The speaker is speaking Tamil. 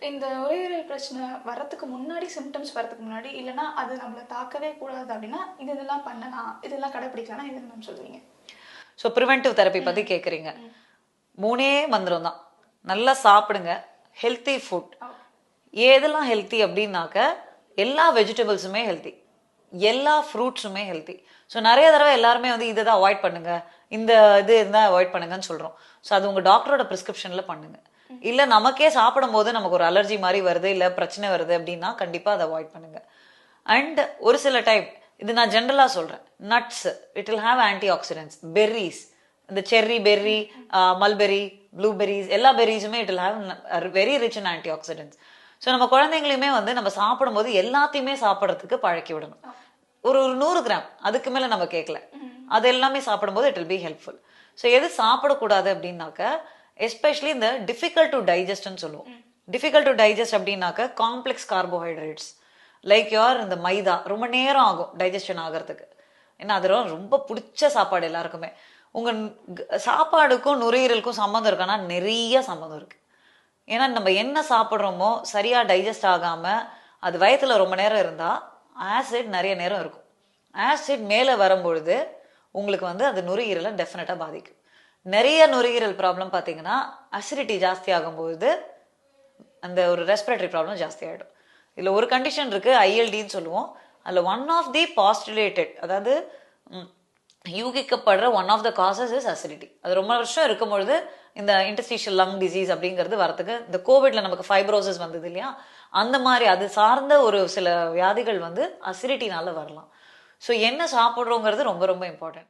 இந்த நுரையீரல் பிரச்சனை வரதுக்கு முன்னாடி, சிம்டம்ஸ் வரதுக்கு முன்னாடி, இல்லைன்னா அது நம்மளை தாக்கவே கூடாது அப்படின்னா இதெல்லாம் பண்ணலாம், இதெல்லாம் கடைப்பிடிக்கலாம்னா எதுன்னு மேம் சொல்லுவீங்க? ஸோ ப்ரிவென்டிவ் தெரப்பி பற்றி கேட்குறீங்க. 3 மந்திரம் தான். நல்லா சாப்பிடுங்க, ஹெல்த்தி ஃபுட். எதெல்லாம் ஹெல்த்தி அப்படின்னாக்க எல்லா வெஜிடபிள்ஸுமே ஹெல்த்தி, எல்லா ஃப்ரூட்ஸுமே ஹெல்த்தி. ஸோ நிறைய தடவை எல்லாருமே வந்து இதை தான் அவாய்ட் பண்ணுங்க, இந்த இது இருந்தால் அவாய்ட் பண்ணுங்கன்னு சொல்கிறோம். ஸோ அது உங்கள் டாக்டரோட ப்ரிஸ்கிரிப்ஷனில் பண்ணுங்க. இல்லை நமக்கே சாப்பிடும் போது நமக்கு ஒரு அலர்ஜி மாதிரி வருது, இல்லை பிரச்சனை வருது அப்படின்னா கண்டிப்பாக அதை அவாய்ட் பண்ணுங்க. அண்ட் ஒரு சில டைம், இது நான் ஜென்ரலாக சொல்கிறேன், nuts it will have antioxidants. Berries, இந்த செர்ரி பெர்ரி, மல்பெரி, ப்ளூபெரிஸ், எல்லா பெர்ரிஸுமே it will have very rich in antioxidants. So நம்ம குழந்தைங்களையுமே வந்து நம்ம சாப்பிடும்போது எல்லாத்தையுமே சாப்பிட்றதுக்கு பழக்கி விடணும். ஒரு 100 கிராம், அதுக்கு மேலே நம்ம கேட்கல, அது எல்லாமே சாப்பிடும்போது it will be helpful. So எது சாப்பிடக்கூடாது அப்படின்னாக்க, எஸ்பெஷலி இந்த டிஃபிகல்ட் டு டைஜஸ்ட்னு சொல்லுவோம். டிஃபிகல்ட் டு டைஜஸ்ட் அப்படின்னாக்க காம்ப்ளெக்ஸ் கார்போஹைட்ரேட்ஸ் லைக் யோர் இந்த மைதா ரொம்ப நேரம் ஆகும் டைஜஷன் ஆகிறதுக்கு. ஏன்னா அது ரொம்ப பிடிச்ச சாப்பாடு எல்லாருக்குமே. உங்கள் சாப்பாடுக்கும் நுரையீரலுக்கும் சம்மந்தம் இருக்கான்னா நிறைய சம்மந்தம் இருக்குது. ஏன்னா நம்ம என்ன சாப்பிட்றோமோ சரியாக டைஜஸ்ட் ஆகாமல் அது வயத்தில் ரொம்ப நேரம் இருந்தால் ஆசிட் நிறைய நேரம் இருக்கும். ஆசிட் மேலே வரும்பொழுது உங்களுக்கு வந்து அது நுரையீரலை டெஃபினட்டாக பாதிக்கும். நிறைய நுரையீரல் ப்ராப்ளம் பார்த்தீங்கன்னா அசிடிட்டி ஜாஸ்தி ஆகும்போது அந்த ஒரு ரெஸ்பிரேட்டரி ப்ராப்ளம் ஜாஸ்தி ஆகிடும். இதில் ஒரு கண்டிஷன் இருக்குது, ஐஎல்டின்னு சொல்லுவோம். அதில் ஒன் ஆஃப் தி பாஸ்டுலேட்டட், அதாவது யூகிக்கப்படுற one of the causes is acidity. அது ரொம்ப வருஷம் இருக்கும்பொழுது இந்த இன்டர்ஸ்டிஷியல் லங் டிசீஸ் அப்படிங்கிறது வரதுக்கு, இந்த கோவிட்ல நமக்கு ஃபைப்ரோசிஸ் வந்தது இல்லையா, அந்த மாதிரி அது சார்ந்த ஒரு சில வியாதிகள் வந்து அசிடிட்டினால வரலாம். ஸோ என்ன சாப்பிட்றோங்கிறது ரொம்ப ரொம்ப இம்பார்ட்டன்ட்.